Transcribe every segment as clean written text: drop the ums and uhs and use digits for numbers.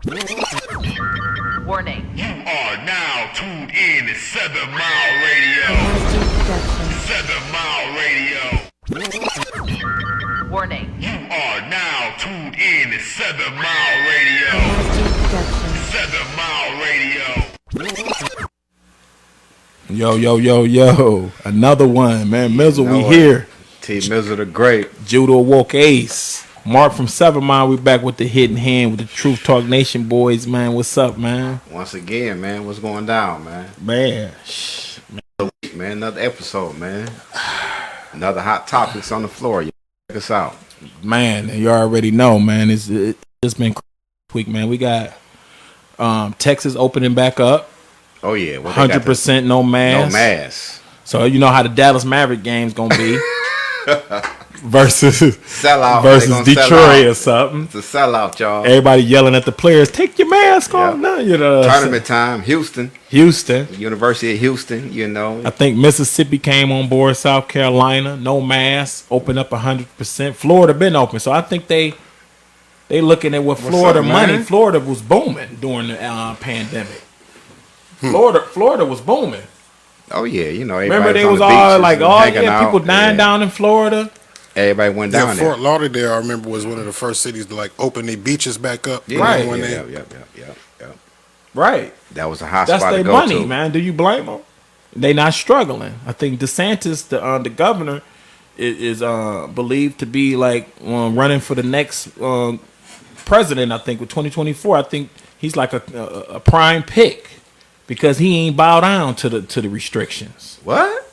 Warning. You are now tuned in to 7 Mile Radio. 7 Mile Radio. Warning. You are now tuned in to 7 Mile Radio. 7 Mile Radio. Yo. Another one, man. Mizzle, we here. T. Mizzle the Great. Judah Woke Ace. Mark from 7 Mile. We back with the Hidden Hand with the Truth Talk Nation boys, man. What's up, man? Once again, man, what's going down, man? Man. Man, another episode, man. Another hot topics on the floor. Check us out. Man, you already know, man. It's been crazy this week, man. We got Texas opening back up. Oh, yeah. 100% no mask. No mask. So you know how the Dallas Maverick game's gonna be versus sellout versus Detroit or something. It's a sellout, y'all. Everybody yelling at the players, take your mask off now. You know, tournament time. Houston, University of Houston. You know, I think Mississippi came on board. South Carolina, no mask, open up 100%. Florida been open, so I think they looking at what Florida money. Man? Florida was booming during the pandemic. Florida was booming. Oh yeah, you know. Remember they was all like, people dying down in Florida. Everybody went down there. Fort Lauderdale, I remember, was one of the first cities to like open their beaches back up. Yeah, right. Yep. Right. That was a hot That's spot to their go money, to. man. Do you blame them? They not struggling. I think DeSantis, the governor, is believed to be like running for the next president. I think with 2024. I think he's like a prime pick. Because he ain't bow down to the restrictions. What?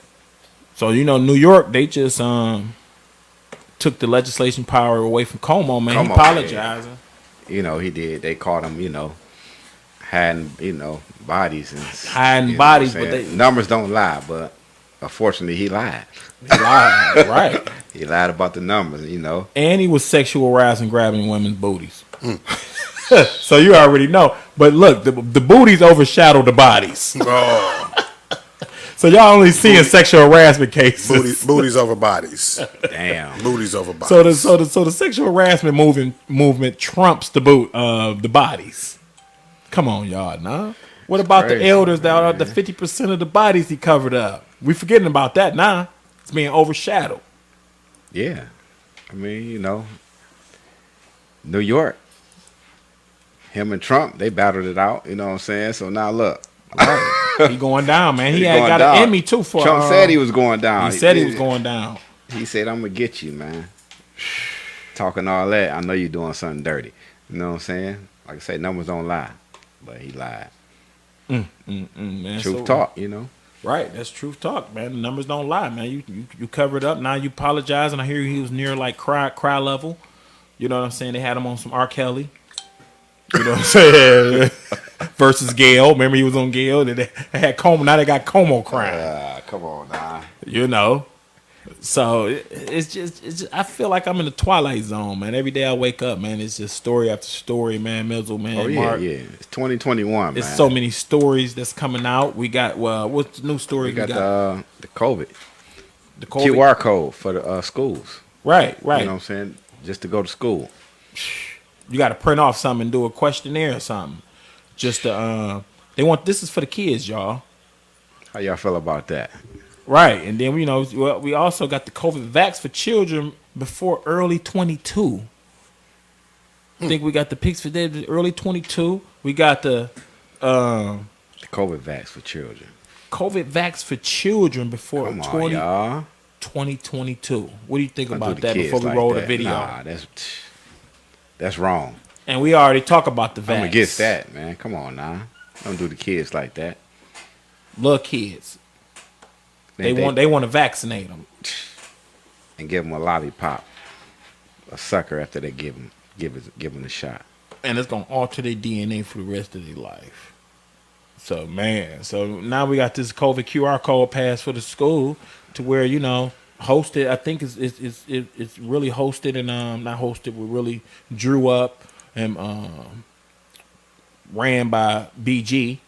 So you know, New York, they just took the legislation power away from Cuomo, man. He apologizing. Yeah. You know, he did. They caught him, hiding, bodies and hiding bodies, but they numbers don't lie. But unfortunately, he lied. He lied, right? He lied about the numbers, And he was sexual harassing, grabbing women's booties. So you already know. But look, the booties overshadow the bodies. Oh. So y'all only seeing sexual harassment cases. Booties over bodies. Damn. Booties over bodies. So the sexual harassment movement trumps the bodies. Come on, y'all, nah. What about the elders that are the 50% of the bodies he covered up? We forgetting about that now. It's being overshadowed. Yeah. I mean, New York. Him and Trump, they battled it out. You know what I'm saying? So now look. Right. He going down, man. He had got an Emmy, too, for Trump said he was going down. He said he was going down. He said, I'm going to get you, man. Talking all that, I know you're doing something dirty. You know what I'm saying? Like I say, numbers don't lie. But he lied. Man. Truth talk, Right, that's truth talk, man. The numbers don't lie, man. You covered up. Now you apologize, and I hear he was near like cry level. You know what I'm saying? They had him on some R. Kelly. You know what I'm saying? Versus Gail. Remember he was on Gail. They had Como. Now they got Como crying. Come on, nah. So it's just I feel like I'm in the Twilight Zone, man. Every day I wake up, man, it's just story after story, man. Mizzle, man. Oh yeah, Mark. yeah. It's 2021, There's man. so many stories that's coming out. We got what's the new story? We got the COVID. The COVID QR code for the schools. Right. You know what I'm saying? Just to go to school. You got to print off something and do a questionnaire or something. Just to, this is for the kids, y'all. How y'all feel about that? Right. And then, we also got the COVID vax for children before early 22. I think we got the picks for that early 22. We got the COVID vax for children. COVID vax for children before Come on, y'all. 2022. What do you think Don't about do that before we like roll that. the video? Nah, that's wrong. And we already talk about the vax. I'm against that, man. Come on now. Don't do the kids like that. Little kids. They want to vaccinate them. And give them a lollipop. A sucker after they give them the shot. And it's going to alter their DNA for the rest of their life. So, man. So, now we got this COVID QR code pass for the school to where, hosted. I think it's really hosted and not hosted. We really drew up and ran by BG,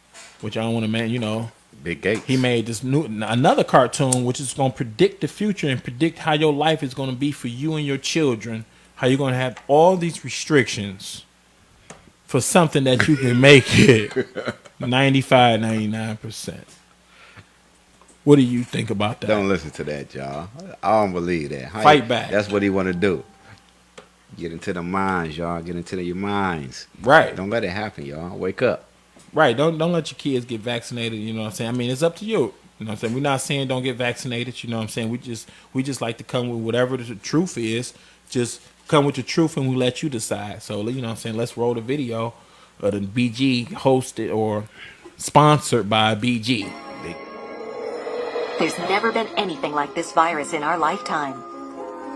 which I don't want to Big Gates. He made this another cartoon which is going to predict the future and predict how your life is going to be for you and your children. How you're going to have all these restrictions for something that you can make it 95, 99%. What do you think about that? Don't listen to that, y'all. I don't believe that. Fight back. That's what he want to do. Get into the minds, y'all. Get into your minds. Right. Don't let it happen, y'all. Wake up. Right. Don't let your kids get vaccinated. You know what I'm saying? I mean, it's up to you. You know what I'm saying? We're not saying don't get vaccinated. You know what I'm saying? We just like to come with whatever the truth is. Just come with the truth and we let you decide. So, you know what I'm saying? Let's roll the video of the BG hosted or sponsored by BG. There's never been anything like this virus in our lifetime.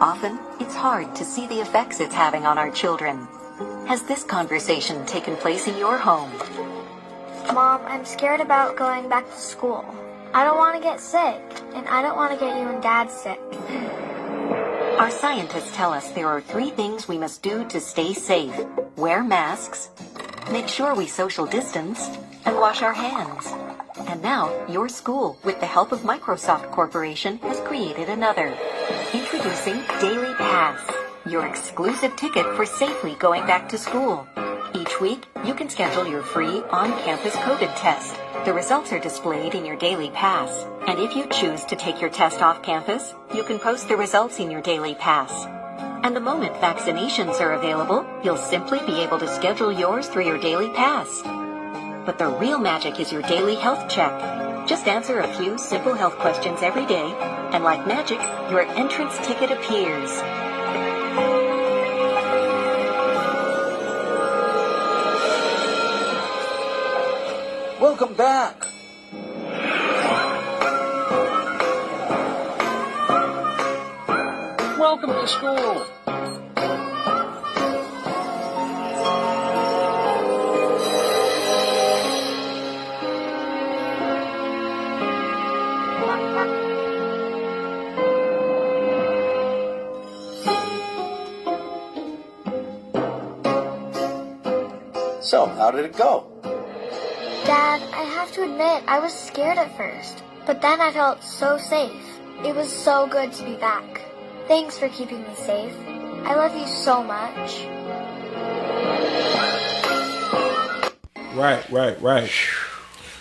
Often, it's hard to see the effects it's having on our children. Has this conversation taken place in your home? Mom, I'm scared about going back to school. I don't want to get sick, and I don't want to get you and Dad sick. Our scientists tell us there are 3 things we must do to stay safe. Wear masks, make sure we social distance, and wash our hands. And now, your school, with the help of Microsoft Corporation, has created another. Introducing Daily Pass, your exclusive ticket for safely going back to school. Each week, you can schedule your free on-campus COVID test. The results are displayed in your Daily Pass. And if you choose to take your test off campus, you can post the results in your Daily Pass. And the moment vaccinations are available, you'll simply be able to schedule yours through your Daily Pass. But the real magic is your daily health check. Just answer a few simple health questions every day, and like magic, your entrance ticket appears. Welcome back. Welcome to school. So, how did it go? Dad, I have to admit, I was scared at first. But then I felt so safe. It was so good to be back. Thanks for keeping me safe. I love you so much. Right.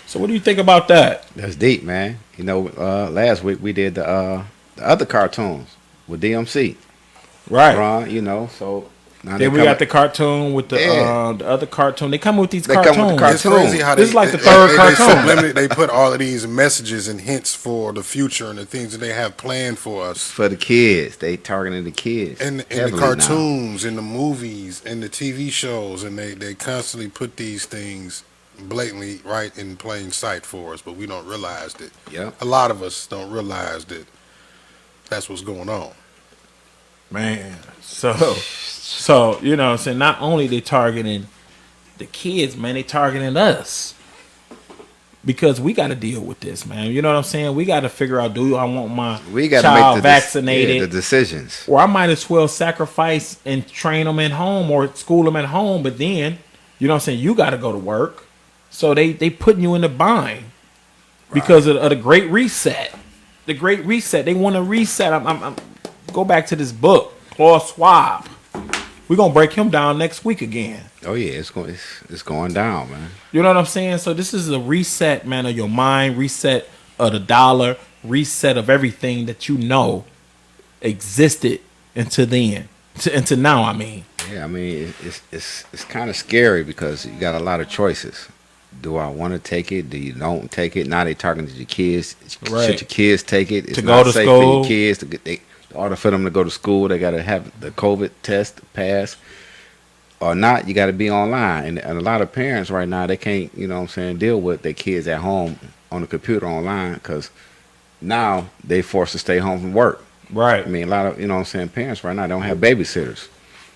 So what do you think about that? That's deep, man. You know, last week we did the other cartoons with DMC. Right. Ron, you know, so now Then we got the cartoon with the other cartoon. They come with these cartoons. Come with the It's crazy how This is like the third cartoon. They put all of these messages and hints for the future and the things that they have planned for us. for the kids. They targeting the kids. In the heavily cartoons, in the movies, in the TV shows, and they constantly put these things blatantly right in plain sight for us, but we don't realize that. Yeah. A lot of us don't realize that that's what's going on. Man, so you know what I'm saying, not only they targeting the kids, man, they targeting us. Because we got to deal with this, man. You know what I'm saying? We got to figure out, do I want my We got to child make vaccinated? the decisions. Or I might as well sacrifice and train them at home or school them at home. But then, you know what I'm saying, you got to go to work. So they putting you in the bind because of the Great Reset. The Great Reset. They want to reset. I'm go back to this book, Klaus Schwab. We're going to break him down next week again. Oh yeah, it's going down, man. You know what I'm saying? So this is a reset, man, of your mind, reset of the dollar, reset of everything that you know existed until then. Until now, I mean. Yeah, I mean it's kind of scary because you got a lot of choices. Do I want to take it? Do you don't take it? Now they talking to your kids. Right. Should your kids take it? It's To not go to safe school. for your kids to get. In order for them to go to school, they got to have the COVID test pass. Or not, you got to be online. And a lot of parents right now, they can't, you know what I'm saying, deal with their kids at home on the computer online because now they forced to stay home from work. Right. I mean, a lot of, you know what I'm saying, parents right now don't have babysitters.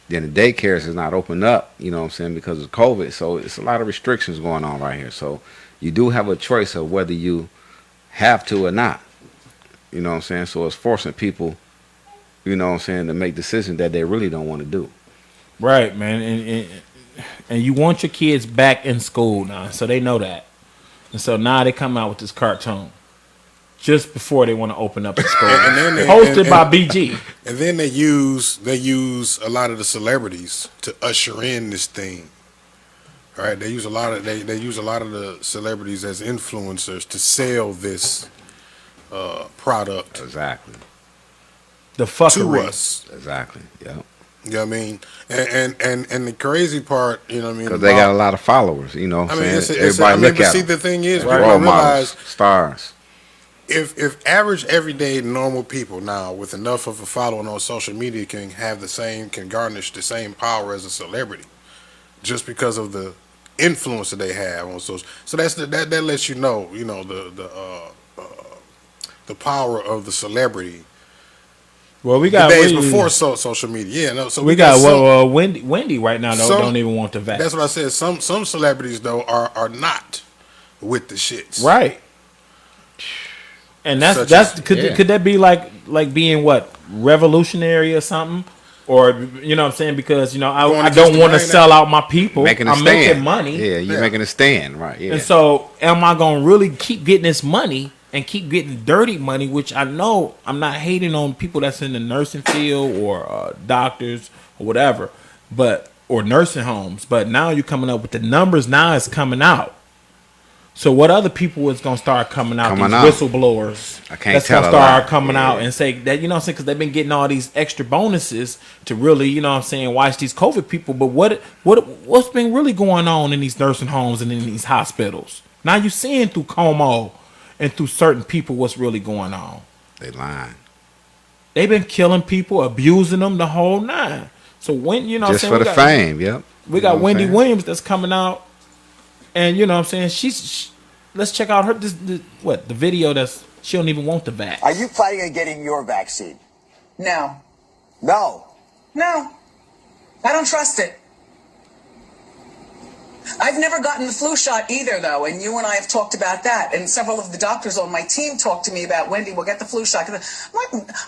Then the daycares is not open up, you know what I'm saying, because of COVID. So it's a lot of restrictions going on right here. So you do have a choice of whether you have to or not. You know what I'm saying? So it's forcing people, you know what I'm saying, to make decisions that they really don't want to do. Right, man. And you want your kids back in school now, so they know that. And so now they come out with this cartoon just before they want to open up the school. And then Hosted by BG. And then they use a lot of the celebrities to usher in this thing. right? They use a lot of they use a lot of the celebrities as influencers to sell this product Exactly. The to fuckery. us. Exactly. Yeah. You know what I mean? And the crazy part, you know what I mean? Because they got a lot of followers. You know what I I'm mean, saying? it's Everybody look but at see, them. the thing is, Role people don't realize models, stars. if average, everyday, normal people now with enough of a following on social media can garnish the same power as a celebrity, just because of the influence that they have on social. So that lets you know the power of the celebrity. Well, we The got days we, before social media, yeah. No, so we got some- Wendy right now some- don't even want the vax. That's what I said. Some celebrities though are not with the shits. Right. And Such that's as- could that be like being what, revolutionary or something? Or you know what I'm saying? Because Going I against don't the want to grain, sell out my people. Making a I'm stand. making money. Yeah, you're Yeah. making a stand, right? Yeah. And so am I gonna really keep getting this money and keep getting dirty money, which I know I'm not hating on people that's in the nursing field or doctors or whatever, or nursing homes. But now you're coming up with the numbers. Now it's coming out. So what other people is gonna start coming out? Coming These out. whistleblowers. I can't that's tell gonna a start lie. coming out Yeah. and say that, you know what I'm saying? Because they've been getting all these extra bonuses to really, you know what I'm saying, watch these COVID people. But what's been really going on in these nursing homes and in these hospitals? Now you're seeing through Como and through certain people what's really going on. They lying. They've been killing people, abusing them, the whole nine. So when you know, Just what I'm for saying, the fame, yep. we You know got what I'm Wendy saying? Williams that's coming out, and you know what I'm saying, let's check out the video that's she don't even want the vax. Are you planning on getting your vaccine? No. No. No. I don't trust it. I've never gotten the flu shot either, though, and you and I have talked about that, and several of the doctors on my team talked to me about, Wendy, we'll get the flu shot.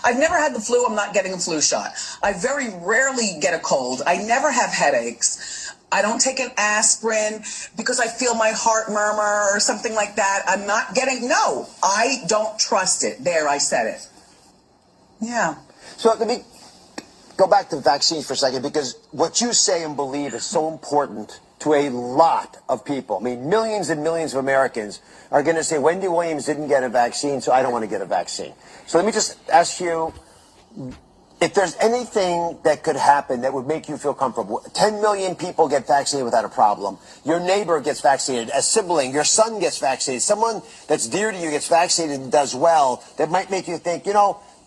I've never had the flu. I'm not getting a flu shot. I very rarely get a cold. I never have headaches. I don't take an aspirin because I feel my heart murmur or something like that. I'm not getting, no, I don't trust it. There, I said it. Yeah. So let me go back to vaccines for a second, because what you say and believe is so important to a lot of people. I mean, millions and millions of Americans are going to say, Wendy Williams didn't get a vaccine, so I don't want to get a vaccine. So let me just ask you, if there's anything that could happen that would make you feel comfortable. 10 million people get vaccinated without a problem. Your neighbor gets vaccinated, a sibling, your son gets vaccinated, someone that's dear to you gets vaccinated and does well, that might make you think,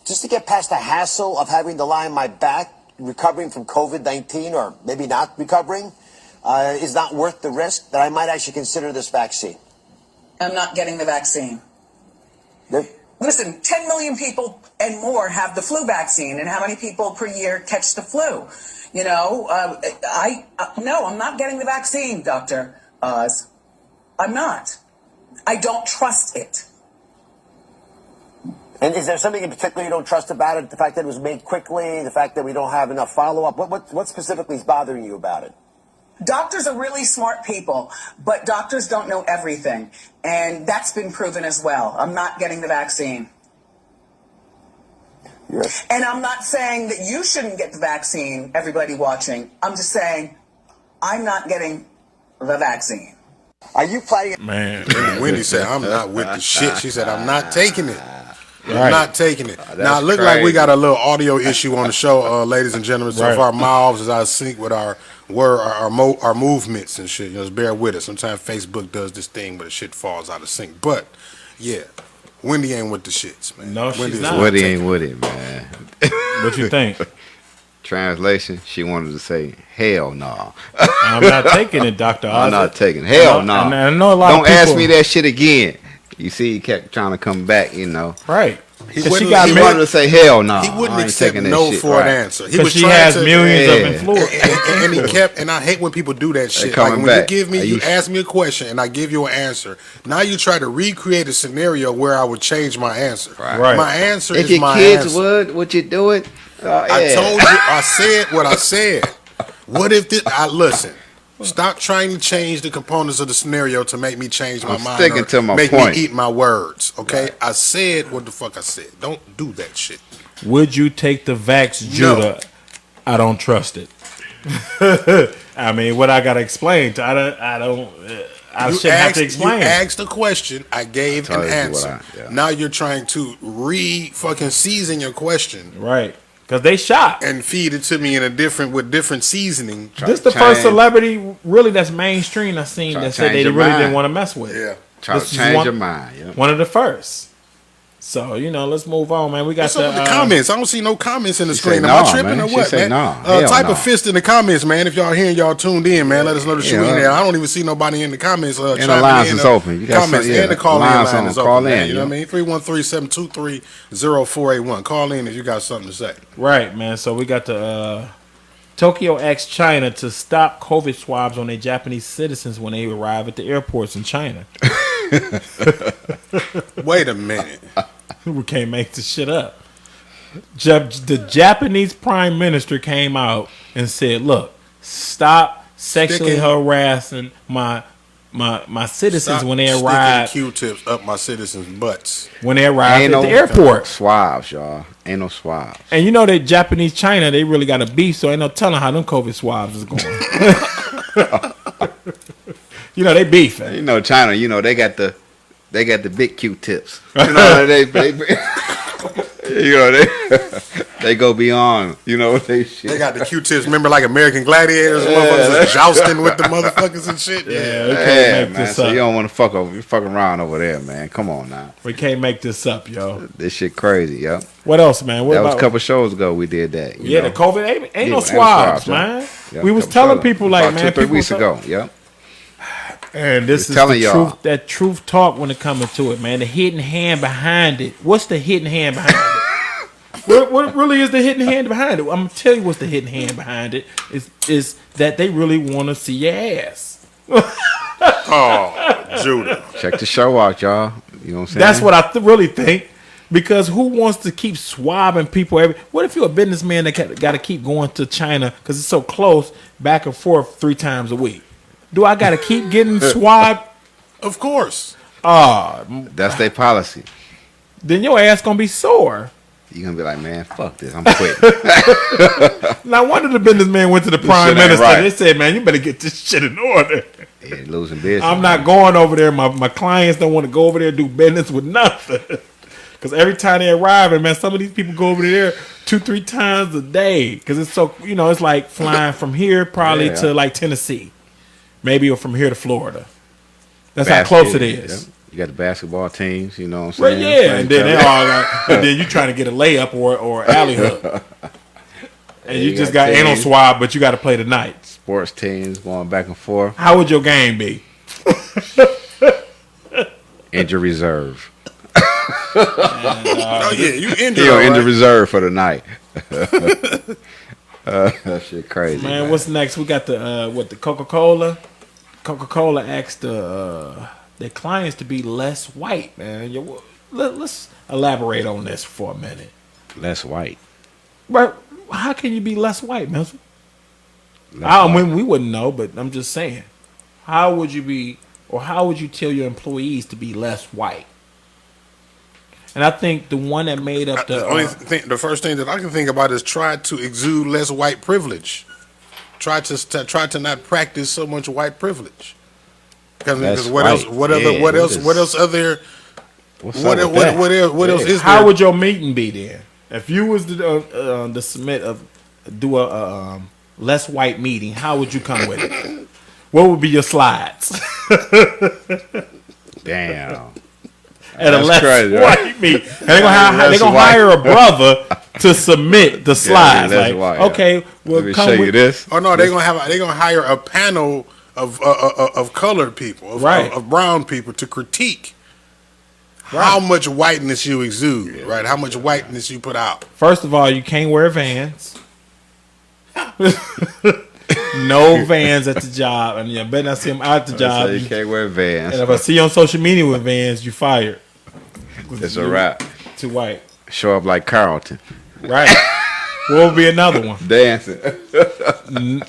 just to get past the hassle of having to lie on my back, recovering from COVID-19, or maybe not recovering, is not worth the risk, that I might actually consider this vaccine. I'm not getting the vaccine. Listen, 10 million people and more have the flu vaccine, and how many people per year catch the flu? No, I'm not getting the vaccine, Dr. Oz. I'm not. I don't trust it. And is there something in particular you don't trust about it? The fact that it was made quickly, the fact that we don't have enough follow-up? What specifically is bothering you about it? Doctors are really smart people, but doctors don't know everything. And that's been proven as well. I'm not getting the vaccine. Yes. And I'm not saying that you shouldn't get the vaccine, everybody watching. I'm just saying I'm not getting the vaccine. Are you planning? Man, Wendy said, I'm not with the shit. She said, I'm not taking it. I'm Right. not taking it. That's Now, it look like we crazy. got a little audio issue on the show, ladies and gentlemen. So if Right. our mouths is out of sync with our movements and shit, just bear with us. Sometimes Facebook does this thing, but the shit falls out of sync. But, yeah, Wendy ain't with the shits, man. No, she's Wendy is not. Woody taking ain't with it, man. what you think? Translation, she wanted to say, hell no. I'm not taking it, Dr. Oz. I'm not taking it. Hell And no. I know a lot Don't of people, ask me that shit again. You see, he kept trying to come back, Right. He 'Cause wouldn't- she got he He married wanted to say, hell no. He wouldn't I ain't accept taking that no shit. for Right. an answer. He because was she trying has to, millions of Yeah. influence. and he kept, and I hate when people do that shit. Like coming when back. you give me, Are you you- ask me a question and I give you an answer. Now you try to recreate a scenario where I would change my answer. Right. My answer If is your my kids answer. would you do it? I told you, I said what I said. What if this? Listen. Stop trying to change the components of the scenario to make me change my I'm mind. sticking or to my make point. me eat my words. Okay, I said what the fuck I said. Don't do that shit. Would you take the vax, Judah? I don't trust it. I mean, what I gotta explain? I shouldn't have to explain. You asked a question. I gave an answer. Yeah. Now you're trying to fucking season your question. Right. Because they shot. And feed it to me with different seasoning. This the first celebrity really that's mainstream I've seen that said they really didn't want to mess with it. Yeah. Try to change your mind. Yeah. One of the first. So, let's move on, man. We got What's up with the comments? I don't see no comments in the screen. Am I tripping or what, man? Type a fist in the comments, man. If y'all hearing, y'all tuned in, man. Let us know that you're in there. I don't even see nobody in the comments. And the lines is open. You got comments and the call-in line is open. Call in. You know what I mean? 313-723-0481. Call in if you got something to say. Right, man. So we got the Tokyo asks China to stop COVID swabs on their Japanese citizens when they arrive at the airports in China. Wait a minute. We can't make this shit up. The Japanese prime minister came out and said, "Look, stop sexually harassing my citizens when they arrive. Q-tips up my citizens' butts when they arrive at the airport. Swabs, y'all. Ain't no swabs. And you know that Japanese China, they really got a beef, so ain't no telling how them COVID swabs is going. They beefing. China. They got the big Q-tips. They go beyond. They got the Q-tips. Remember, like American Gladiators, motherfuckers jousting with the motherfuckers and shit. Man. So you don't want to fuck around over there, man. Come on now. We can't make this up, yo. This shit crazy, yo. What else, man? That was a couple shows ago we did that. The COVID ain't no swabs, man. We was telling people like, man, 2-3 weeks ago. Yep. And this is the truth. That truth talk when it comes to it, man. The hidden hand behind it. What's the hidden hand behind it? What really is the hidden hand behind it? I'm gonna tell you what's the hidden hand behind it. Is that they really want to see your ass. Oh, Judah. Check the show out, y'all. You know what I'm saying? That's what I really think. Because who wants to keep swabbing people what if you're a businessman that got to keep going to China because it's so close, back and forth 3 times a week? Do I got to keep getting swabbed? Of course. That's their policy. Then your ass gonna be sore. You're gonna be like, man, fuck this. I'm quitting. Now, one of the businessmen went to the prime minister. Right. They said, man, you better get this shit in order. Yeah, losing business. I'm not going over there. My clients don't want to go over there and do business with nothing. Because every time they arrive, and man, some of these people go over there 2-3 times a day. Because it's so, it's like flying from here probably to like Tennessee. Maybe or from here to Florida. That's how close it is. Yep. You got the basketball teams, you know what I'm saying? Well, yeah, and then they all and then you trying to get a layup or alley hook. And you just got anal swab, but you got to play tonight. Sports teams going back and forth. How would your game be? Injury reserve. You injured. You're injured reserve for the night. That shit crazy. Man, what's next? We got the Coca-Cola. Coca-Cola asked their clients to be less white, man. Let's elaborate on this for a minute. Less white. But how can you be less white, man? I mean, we wouldn't know, but I'm just saying. How would you be, or how would you tell your employees to be less white? And I think the one that made up the first thing that I can think about is try to exude less white privilege. Try to not practice so much white privilege. Because what else is there? How would your meeting be then? If you was to submit do a less white meeting, how would you come with it? What would be your slides? Damn. At a less white meeting, and they're gonna hire a brother to submit the slides. Okay, well, let me show you this. Oh no, they're gonna hire a panel of colored people, of brown people to critique how much whiteness you exude, right? How much whiteness you put out. First of all, you can't wear Vans. No Vans at the job, and you better not see them out the job. You can't wear Vans. And if I see you on social media with Vans, you fired. It's a wrap. Too white. Show up like Carlton. Right. What would be another one? Dancing.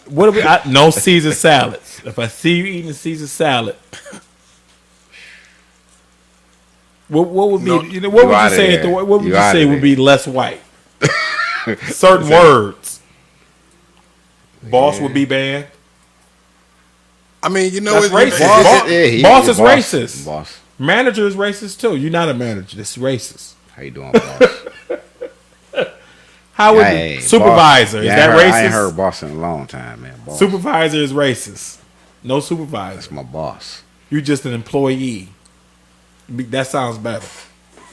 What would be? No Caesar salads. If I see you eating a Caesar salad, what would be? What would you say? What would you say would be less white? Certain words. Boss would be banned. I mean, you know, That's it- racist. Boss is racist. Boss. Manager is racist too. You're not a manager. This is racist. How you doing, boss? How would Hey, supervisor? boss. Is Yeah, that I ain't racist? heard boss in a long time, man. Boss. Supervisor is racist. No supervisor. That's my boss. You're just an employee. That sounds better.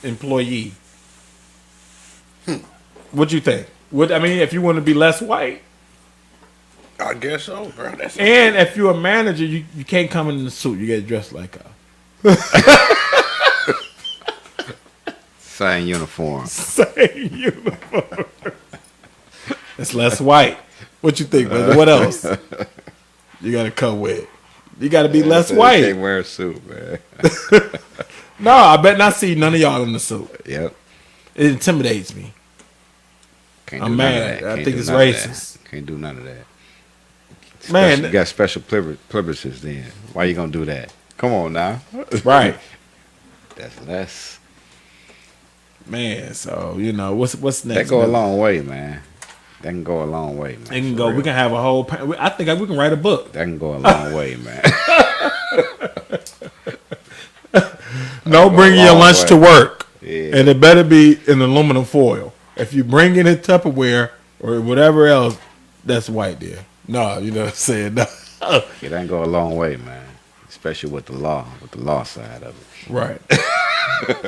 Employee. What you think? I mean, if you want to be less white, I guess so, bro. That's and if you're a manager, you can't come in the suit. You get dressed like a Same uniform. same uniform. It's less white. What you think, brother? What else? You got to come with. You got to be less You white. can't wear a suit, man. No, I bet not see none of y'all in the suit. Yep. It intimidates me. Can't I'm do none of mad. that. I Can't think do it's none of that. racist. Can't do none of that. Man. You got special privileges then. Why you gonna do that? Come on now. Right. That's less. Man, so you know what's next? That go a man? long way, man. That can go a long way, man. It can for go. real. We can have a whole. I think we can write a book. That can go a long way, man. No, bring your long lunch way. to work, Yeah. and it better be in aluminum foil. If you bring it in Tupperware or whatever else, that's white there. No, you know what I'm saying. No. Yeah, that can go a long way, man. Especially with the law side of it. Right.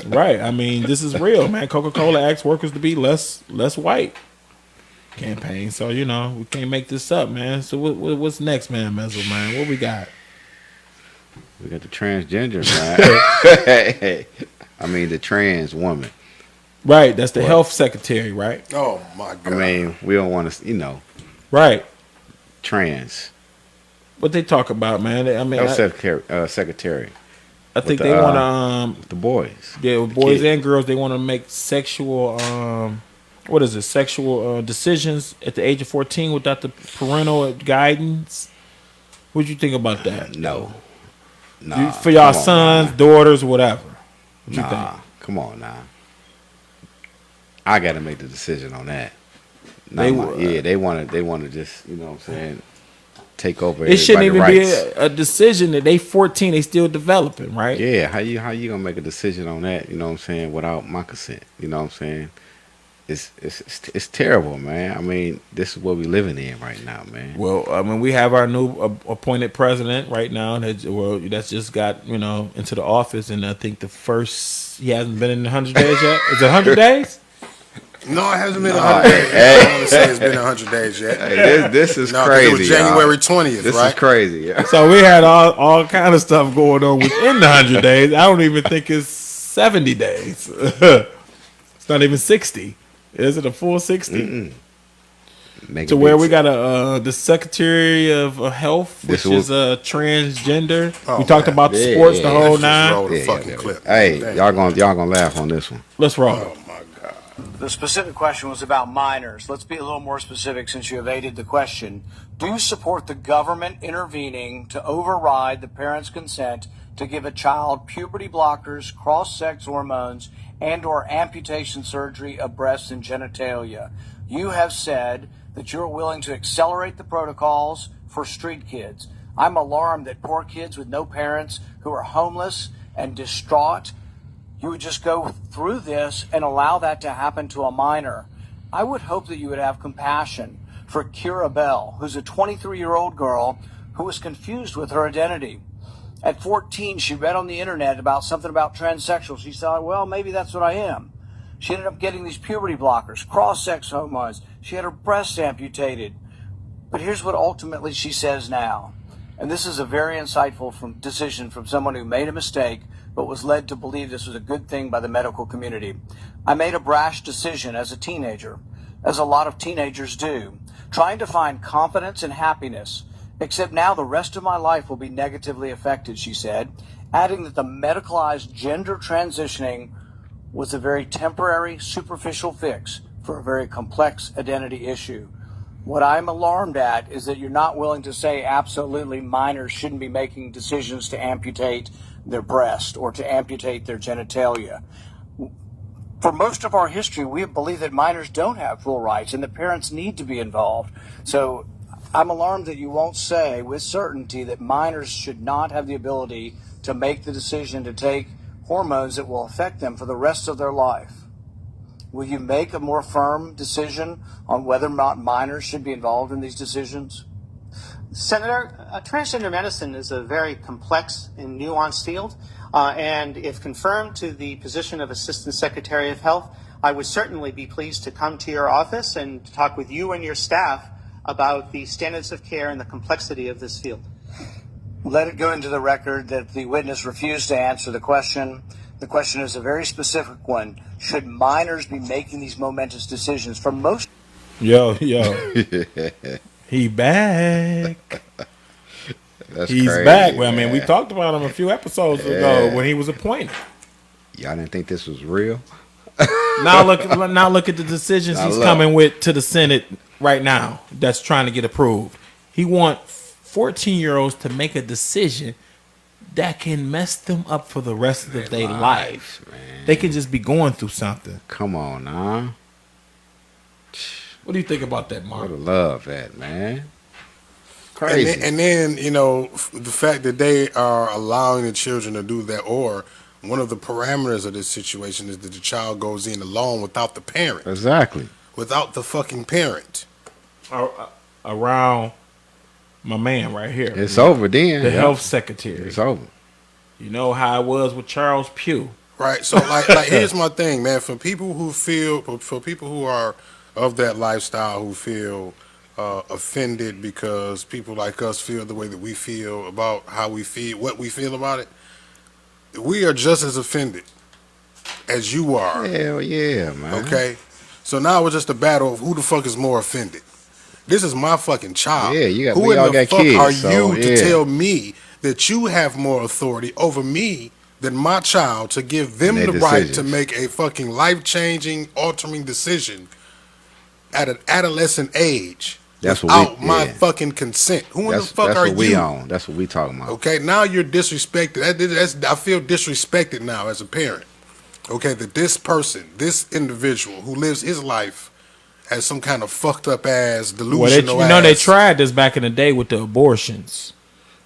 Right. I mean, this is real, man. Coca-Cola asks workers to be less white. Campaign. So you know we can't make this up, man. So what's next, man? Mezzle, man. What we got? We got the transgender, man. I mean, the trans woman. Right. That's the health secretary, right? Oh my god. I mean, we don't want to, Right. trans. What they talk about, man? I mean, Health secretary. I think with they the, want to the boys. yeah, with the boys kids. and girls, they want to make sexual what is it? Sexual decisions at the age of 14 without the parental guidance. What you think about that? No. You- for y'all come on, sons, man. daughters, whatever. What you Nah, think? come on now. I got to make the decision on that. They They want to just, you know what I'm saying, take over. It shouldn't even everybody's be rights. a decision that they 14, they still developing, right? Yeah, how you gonna make a decision on that? You know what I'm saying, without my consent? You know what I'm saying? It's terrible, man. I mean, this is what we're living in right now, man. Well, I mean, we have our new appointed president right now that's just got, into the office, and I think he hasn't been in 100 days yet. Is it 100 days? No, it hasn't been 100 days. I don't want to say it's been 100 days yet. Hey, this is No, 'cause crazy. it was January y'all. 20th, This right? is crazy. Yeah. So we had all kind of stuff going on within the 100 days. I don't even think it's 70 days. It's not even 60. Is it a full 60? Make To it where big. we got the Secretary of Health, which This was- is transgender. Oh, we talked man. about Yeah, sports, yeah, the yeah. whole Let's just nine. roll the Yeah, fucking yeah. clip. Hey, Damn. y'all gonna laugh on this one. Let's roll. Oh my god. The specific question was about minors. Let's be a little more specific since you evaded the question. Do you support the government intervening to override the parent's consent to give a child puberty blockers, cross-sex hormones, and/or amputation surgery of breasts and genitalia? You have said that you're willing to accelerate the protocols for street kids. I'm alarmed that poor kids with no parents who are homeless and distraught, you would just go through this and allow that to happen to a minor. I would hope that you would have compassion for Kira Bell, who's a 23-year-old girl who was confused with her identity. At 14, she read on the internet about something about transsexual. She thought, well, maybe that's what I am. She ended up getting these puberty blockers, cross-sex hormones. She had her breasts amputated. But here's what ultimately she says now. And this is a very insightful decision from someone who made a mistake but was led to believe this was a good thing by the medical community. I made a brash decision as a teenager, as a lot of teenagers do, trying to find confidence and happiness, except now the rest of my life will be negatively affected, she said, adding that the medicalized gender transitioning was a very temporary, superficial fix for a very complex identity issue. What I'm alarmed at is that you're not willing to say absolutely minors shouldn't be making decisions to amputate their breast or to amputate their genitalia. For most of our history, we have believed that minors don't have full rights and the parents need to be involved. So I'm alarmed that you won't say with certainty that minors should not have the ability to make the decision to take hormones that will affect them for the rest of their life. Will you make a more firm decision on whether or not minors should be involved in these decisions? Senator, transgender medicine is a very complex and nuanced field, and if confirmed to the position of Assistant Secretary of Health, I would certainly be pleased to come to your office and talk with you and your staff about the standards of care and the complexity of this field. Let it go into the record that the witness refused to answer the question. The question is a very specific one. Should minors be making these momentous decisions? For most... Yo. He back. He's crazy, back. Well, I mean, man. we talked about him a few episodes ago when he was appointed. Y'all didn't think this was real? Now look at the decisions he's coming with to the Senate right now that's trying to get approved. He wants 14-year-olds to make a decision that can mess them up for the rest of their life. Man. They can just be going through something. Come on, nah. What do you think about that, Mark? I would love that, man. Crazy. And then, you know, the fact that they are allowing the children to do that, or one of the parameters of this situation is that the child goes in alone without the parent. Exactly. Without the fucking parent. Around my man right here. It's over then. The health secretary. It's over. You know how it was with Charles Pugh. Right. So like here's my thing, man. For people who are of that lifestyle, who feel offended because people like us feel the way that we feel about how we feel, what we feel about it, we are just as offended as you are. Hell yeah, man. Okay? So now it's just a battle of who the fuck is more offended. This is my fucking child. Yeah, you got. Who We all in the got fuck kids. are so, you to yeah. tell me that you have more authority over me than my child to give them Their the right to decisions. make a fucking life-changing, altering decision at an adolescent age That's without what we, my yeah. fucking consent? Who in the That's fuck are what we you? on. That's what we talking about. Okay, now you're disrespected. I feel disrespected now as a parent. Okay, that this person, this individual who lives his life as some kind of fucked up ass, delusional Well, they ass. tried this back in the day with the abortions.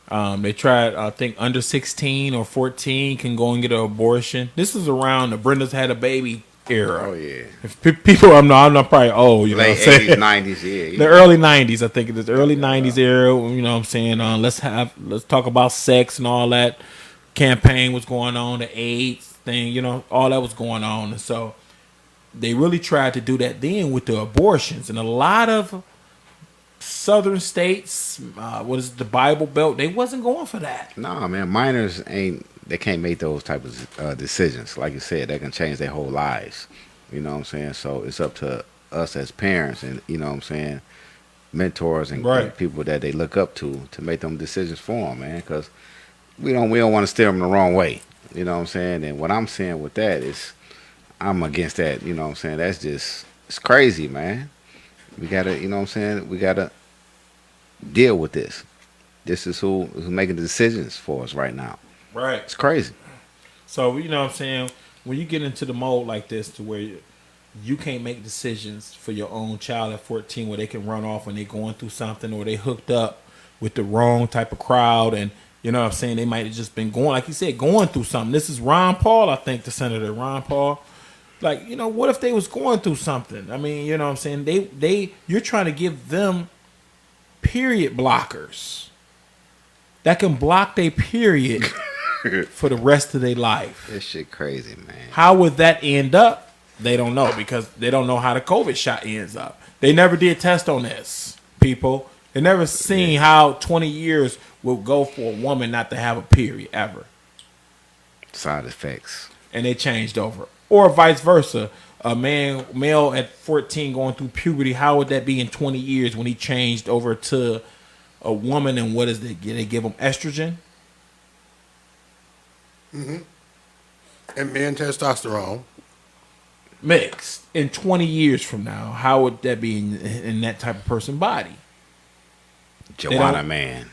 They tried, I think, under 16 or 14 can go and get an abortion. This is around the Brenda's had a baby era. Oh yeah. If people, I'm not probably old. You know Late what I'm saying? 80s, 90s, yeah. The early 90s, I think it is. The early 90s era. You know what I'm saying? Let's talk about sex and all that. Campaign was going on. The AIDS thing. You know, all that was going on. And so they really tried to do that then with the abortions. And a lot of southern states, the Bible Belt, they wasn't going for that. Nah, man, minors they can't make those type of decisions. Like you said, they can change their whole lives. You know what I'm saying? So it's up to us as parents and, you know what I'm saying, mentors and, Right. and people that they look up to make them decisions for them, man, because we don't want to steer them the wrong way. You know what I'm saying? And what I'm saying with that is I'm against that. You know what I'm saying? That's just, it's crazy, man. We got to, you know what I'm saying? We got to deal with this. This is who's making the decisions for us right now. Right. It's crazy. So, you know what I'm saying? When you get into the mode like this to where you can't make decisions for your own child at 14 where they can run off when they're going through something or they hooked up with the wrong type of crowd and, you know what I'm saying, they might have just been going, like you said, going through something. This is Ron Paul, I think, the Senator Ron Paul. Like, you know, what if they was going through something? I mean, you know what I'm saying? You're trying to give them period blockers that can block their period for the rest of their life. This shit crazy, man. How would that end up? They don't know because they don't know how the COVID shot ends up. They never did test on this, people. They never seen how 20 years will go for a woman not to have a period ever. Side effects. And they changed over. Or vice versa. A male at 14 going through puberty, how would that be in 20 years when he changed over to a woman and what is they give them estrogen? Mm-hmm. And testosterone. Mixed. In 20 years from now, how would that be in that type of person's body? Joanna man.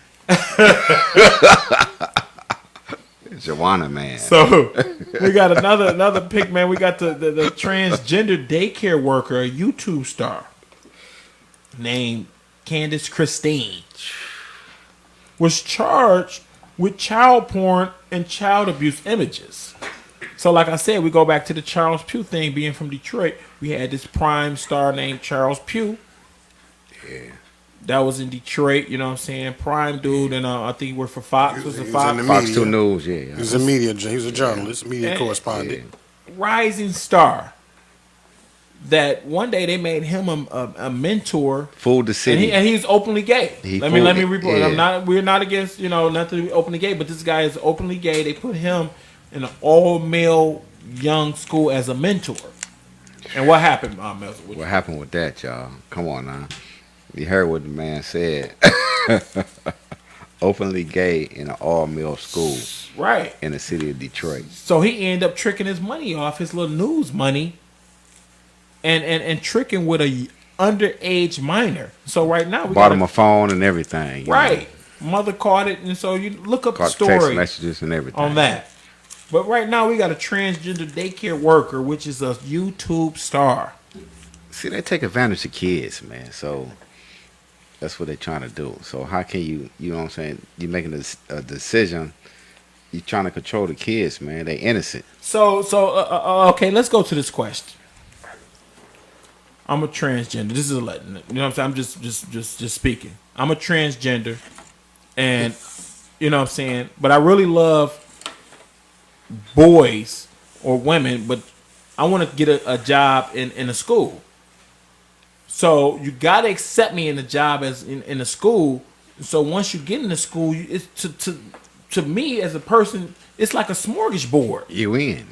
Joanna man. So we got another pick, man. We got the transgender daycare worker, a YouTube star named Candace Christine, was charged with child porn and child abuse images. So like I said, we go back to the Charles Pugh thing. Being from Detroit, we had this prime star named Charles Pugh. Yeah. That was in Detroit, you know what I'm saying? Prime dude, and I think he worked for Fox. Was it Fox? Fox 2 News, yeah. He was a media, he was a journalist, media correspondent. Rising star. That one day they made him a mentor. Fooled the city. And he's openly gay. Let me report. Yeah. We're not against, nothing openly gay, but this guy is openly gay. They put him in an all-male young school as a mentor. And what happened, Melzer? What happened with that, y'all? Come on now. You heard what the man said. Openly gay in an all-male school. Right. In the city of Detroit. So he ended up tricking his money off, his little news money, and tricking with a underage minor. So right now we bought him a phone and everything. Right. Mother caught it, and so you look up the story. Text messages and everything. On that. But right now we got a transgender daycare worker, which is a YouTube star. See, they take advantage of kids, man. So that's what they're trying to do. So how can you know what I'm saying? You're making a decision. You're trying to control the kids, man. They innocent. So okay, let's go to this question. I'm a transgender. This is you know what I'm saying? I'm just speaking. I'm a transgender, and you know what I'm saying? But I really love boys or women, but I want to get a job in a school. So you gotta accept me in the job as in a school. So once you get in the school, it's to me as a person, it's like a smorgasbord. You in.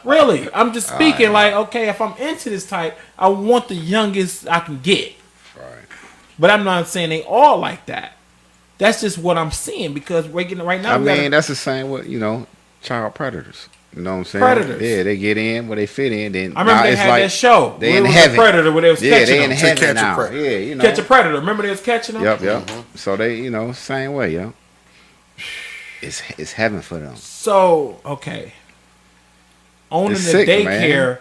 Really, I'm just speaking like, okay, if I'm into this type, I want the youngest I can get. Right. But I'm not saying they all like that. That's just what I'm seeing because right now. I mean, that's the same with child predators. You know what I'm saying? Predators. Yeah, they get in where they fit in. Then I remember they had that show. They in heaven. Predator where they was catching they them. in heaven now. Yeah, Catch a predator. Remember they was catching them. Yep. Mm-hmm. So they, same way, yo. It's heaven for them. So okay, owning the daycare,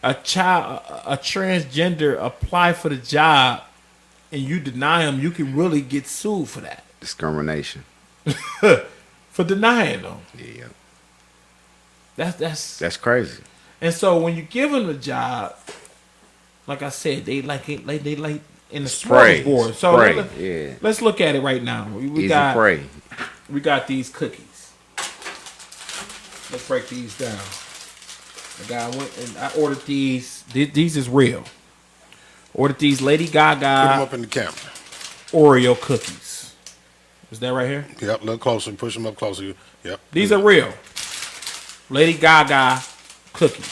a transgender apply for the job, and you deny them, you can really get sued for that. Discrimination. For denying them. Yeah. That's crazy. And so when you give them the job, like I said, they like it. They like in the smorgasbord. So let's look at it right now. We got these cookies. Let's break these down. The guy went and I ordered these. These is real. Ordered these Lady Gaga. Put them up in the camera. Oreo cookies. Is that right here? Yep. Look closer. Push them up closer. Yep. These are real. Lady Gaga cookies.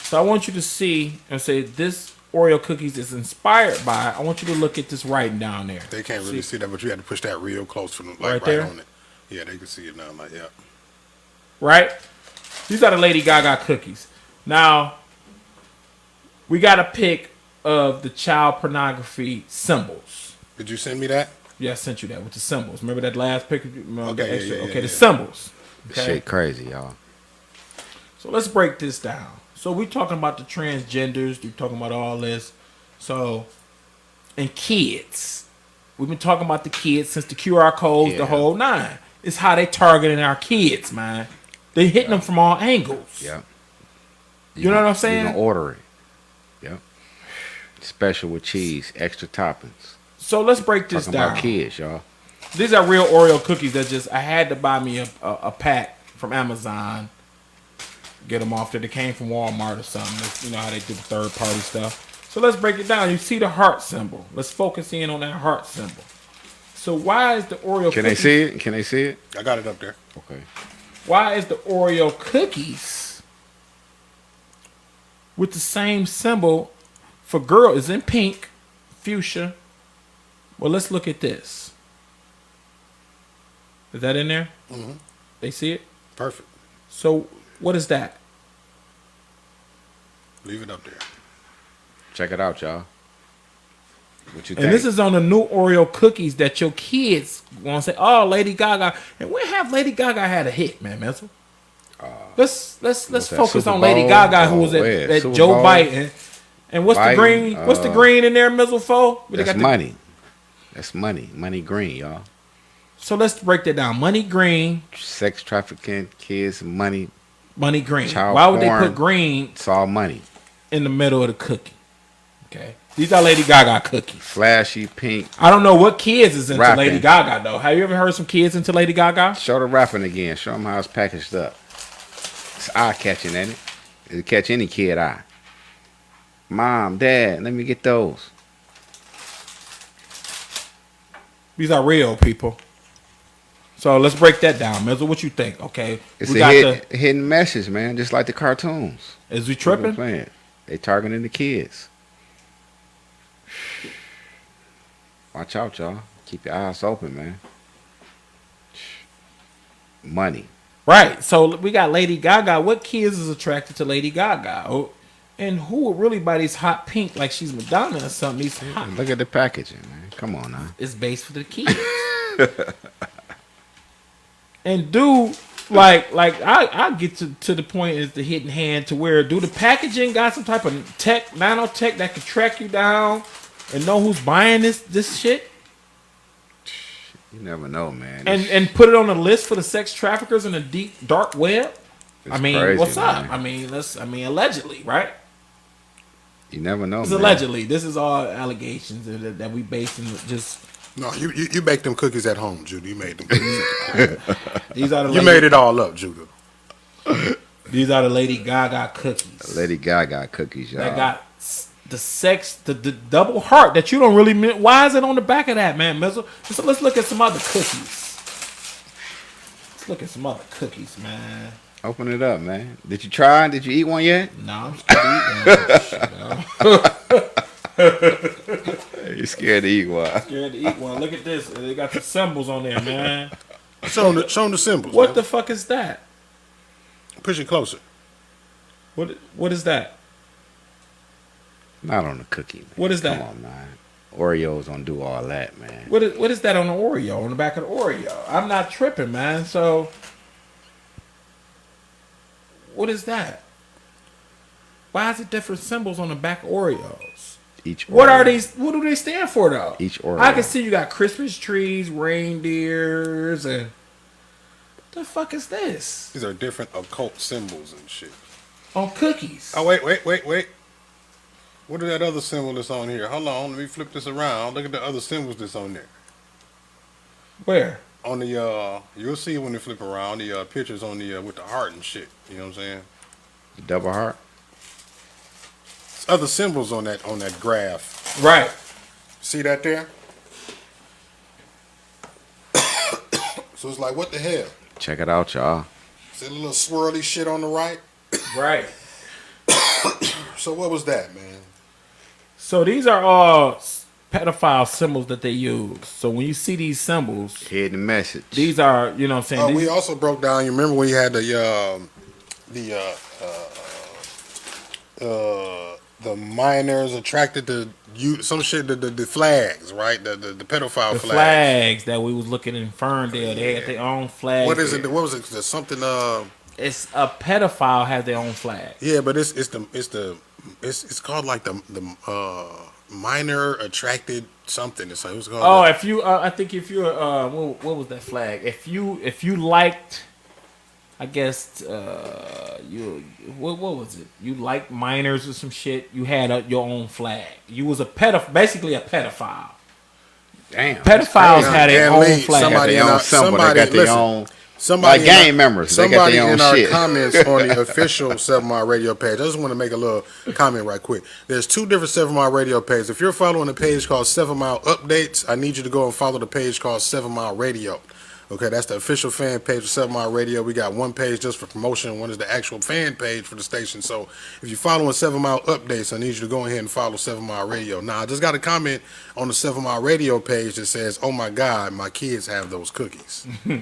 So I want you to see and say this Oreo cookies is inspired by. I want you to look at this writing down there. They can't really see that, but you had to push that real close for them, right there on it. Yeah, they can see it now. Like, yeah. Right? These are the Lady Gaga cookies. Now, we got a pic of the child pornography symbols. Did you send me that? Yeah, I sent you that with the symbols. Remember that last picture? Okay, the symbols. Okay? This shit crazy, y'all. So let's break this down. So we're talking about the transgenders. We're talking about all this. So, and kids. We've been talking about the kids since the QR codes, the whole nine. It's how they targeting our kids, man. They hitting them from all angles. Yeah. You know what I'm saying? You can order it. Yep. Special with cheese, extra toppings. So let's break this down. About kids, y'all. These are real Oreo cookies that I had to buy me a pack from Amazon. Get them off there. They came from Walmart or something. You know how they do the third party stuff. So let's break it down. You see the heart symbol. Let's focus in on that heart symbol. So why is the Oreo Can they see it? Can they see it? I got it up there. Okay. Why is the Oreo cookies with the same symbol for girl is in pink, fuchsia? Well, let's look at this. Is that in there? Mm-hmm. They see it? Perfect. So what is that? Leave it up there. Check it out, y'all. What you think? And this is on the new Oreo cookies that your kids want to say, "Oh, Lady Gaga." And when have Lady Gaga had a hit, man, Mental? Let's focus on Lady Gaga, who was at Joe Biden. And what's Biden, the green? What's the green in there, Mizzle for? That's money. That's money. Money green, y'all. So let's break that down. Money green. Sex trafficking, kids, money. Money green. Child Why would porn, they put green? It's all money. In the middle of the cookie. Okay. These are Lady Gaga cookies. Flashy, pink. I don't know what kids is into rapping. Lady Gaga, though. Have you ever heard some kids into Lady Gaga? Show the rapping again. Show them how it's packaged up. It's eye-catching, ain't it? It'll catch any kid eye. Mom, Dad, let me get those. These are real people. So let's break that down. Mizzle, what you think? Okay. It's we a hidden message, man, just like the cartoons. Is we tripping? Playing. They targeting the kids. Watch out, y'all. Keep your eyes open, man. Money. Right. So we got Lady Gaga. What kids is attracted to Lady Gaga? Oh, and who would really buy these hot pink like she's Madonna or something? These hot. Look at the packaging, man. Come on now. It's based for the kids. And dude, like I get to the point is the hidden hand to where do the packaging got some type of nanotech that can track you down and know who's buying this shit? You never know, man. And put it on a list for the sex traffickers in the deep dark web. I mean, crazy, what's up? man. Allegedly, right? You never know. It's man. allegedly. This is all allegations that we based in just. No, you baked them cookies at home, Judah. You made them cookies. These are the you made it all up, Judah. These are the Lady Gaga cookies. Lady Gaga cookies, y'all. That got the double heart that you don't really. Why is it on the back of that, man, Mizzle? So let's look at some other cookies. Let's look at some other cookies, man. Open it up, man. Did you try? Did you eat one yet? No, I'm still eating. You're scared to eat one. Scared to eat one. Look at this. They got the symbols on there, man. Show them the symbols. What man. the fuck is that? Push it closer. What is that? Not on the cookie, man. What is that? Come on, man. Oreos don't do all that, man. What is that on the Oreo? On the back of the Oreo? I'm not tripping, man. So, what is that? Why is it different symbols on the back of Oreos? Each Oreo. What are these? What do they stand for, though? Each Oreo. I can see you got Christmas trees, reindeers, and what the fuck is this? These are different occult symbols and shit. On cookies. Oh, wait. What is that other symbol that's on here? Hold on, let me flip this around. Look at the other symbols that's on there. Where? On the you'll see when they flip around the pictures on the with the heart and shit. You know what I'm saying? The double heart. There's other symbols on that graph. Right. See that there? So it's like, what the hell? Check it out, y'all. See the little swirly shit on the right? Right. So what was that, man? So these are all pedophile symbols that they use. So when you see these symbols, hidden message. These are, you know what I'm saying? We also broke down. You remember when you had the minors attracted to you some shit. The flags, right? The pedophile the flags. Flags that we was looking in Ferndale. They had their own flag. What is it? What was it? There's something. It's a pedophile has their own flag. Yeah, but it's called like the minor attracted something. It's like, what's it called? Oh, if you I think if you what was that flag? If you liked, I guess you what was it? You liked minors or some shit. You had your own flag. You was basically a pedophile. Damn. Pedophiles had their own flag. Somebody like gang members. They got Somebody their own in our shit. comments on the official 7 Mile Radio page. I just want to make a little comment right quick. There's 2 different 7 Mile Radio pages. If you're following a page called 7 Mile Updates, I need you to go and follow the page called 7 Mile Radio. Okay, that's the official fan page of 7 Mile Radio. We got one page just for promotion. One is the actual fan page for the station. So if you're following 7 Mile Updates, I need you to go ahead and follow 7 Mile Radio. Now, I just got a comment on the 7 Mile Radio page that says, "Oh my God, my kids have those cookies." Yeah,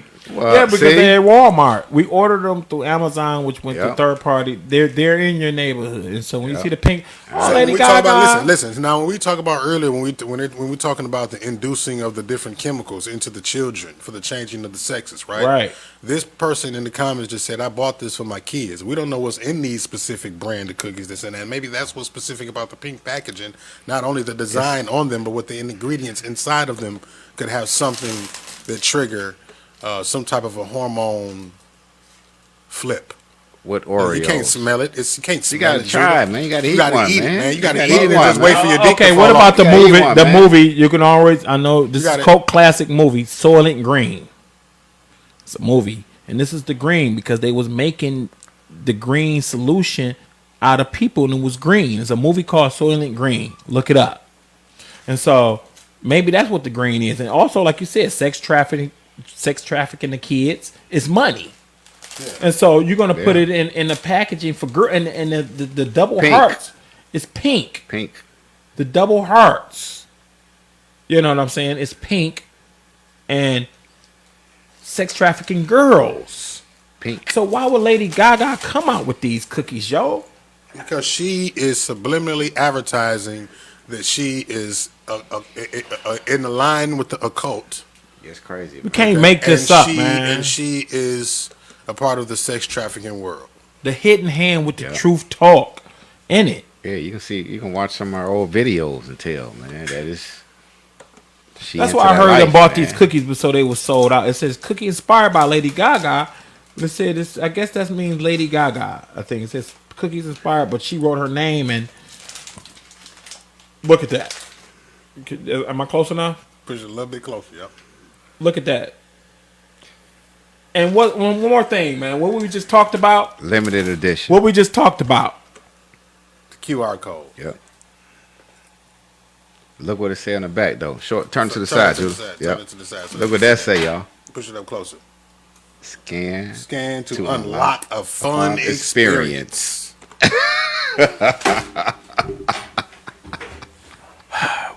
because they're at Walmart. We ordered them through Amazon, which went to third party. They're in your neighborhood, and so when you see the pink, Lady Gaga. Listen. Now, when we talk about earlier, when we're talking about the inducing of the different chemicals into the children for the changing representation of the sexes, right? Right. This person in the comments just said, I bought this for my kids. We don't know what's in these specific brand of cookies that's in that. Maybe that's what's specific about the pink packaging. Not only the design on them, but what the ingredients inside of them could have something that trigger some type of a hormone flip. What Oreos? You can't smell it. You can't smell You gotta it. try it, man. You gotta eat one, man. You gotta eat it and just wait for your dick Okay, to what fall about off. the You gotta movie? eat one, The man. movie you can always. I know this You is gotta- a cult classic movie, Soylent Green. It's a movie, and this is the green because they was making the green solution out of people, and it was green. It's a movie called Soylent Green. Look it up. And so maybe that's what the green is, and also like you said, sex trafficking the kids is money. And so you're gonna put it in the packaging for girl, and the double Pink. hearts is pink. Pink. The double hearts, you know what I'm saying? It's pink, and sex trafficking girls. Pink. So why would Lady Gaga come out with these cookies, yo? Because she is subliminally advertising that she is in line with the occult. It's crazy. We can't make this up, man. And she is a part of the sex trafficking world. The hidden hand with the truth talk in it. Yeah, you can watch some of our old videos and tell, man, that is. That's why I heard them bought these cookies, but so they were sold out. It says cookie inspired by Lady Gaga. It said this. I guess that means Lady Gaga. I think it says cookies inspired, but she wrote her name and look at that. Am I close enough? Push it a little bit closer. Yep. Look at that. And one more thing, man. What we just talked about. Limited edition. What we just talked about. The QR code. Yep. Look what it say on the back though. Turn to the Turn side, it to the Jules. side, Yep. turn it to the side, so Look what that say, y'all. Push it up closer. Scan to unlock a fun experience.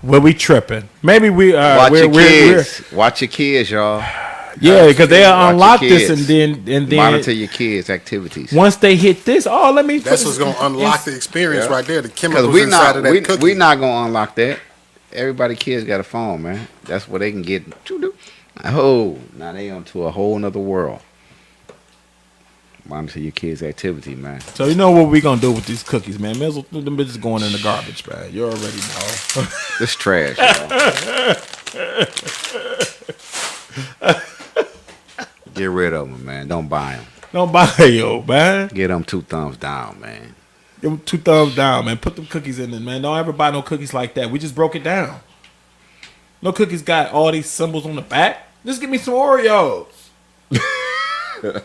Well, we tripping. Maybe we Watch your kids. Watch your kids, y'all. Yeah, because they'll Watch unlock your this kids. and then Monitor your kids' activities. once they hit this, let me. That's what's gonna unlock the experience right there. The chemicals we inside not of that cookie. we not gonna unlock that. Everybody kids got a phone, man. That's where they can get. Oh, now they onto a whole nother world. Monitor your kids' activity, man. So you know what we gonna do with these cookies, man? Them bitches going in the garbage, man. You already know. This trash, y'all. Get rid of them, man. Don't buy them. Don't buy yo, man. Get them 2 thumbs down, man. Give them 2 thumbs down, man. Put them cookies in there, man. Don't ever buy no cookies like that. We just broke it down. No cookies got all these symbols on the back. Just give me some Oreos. The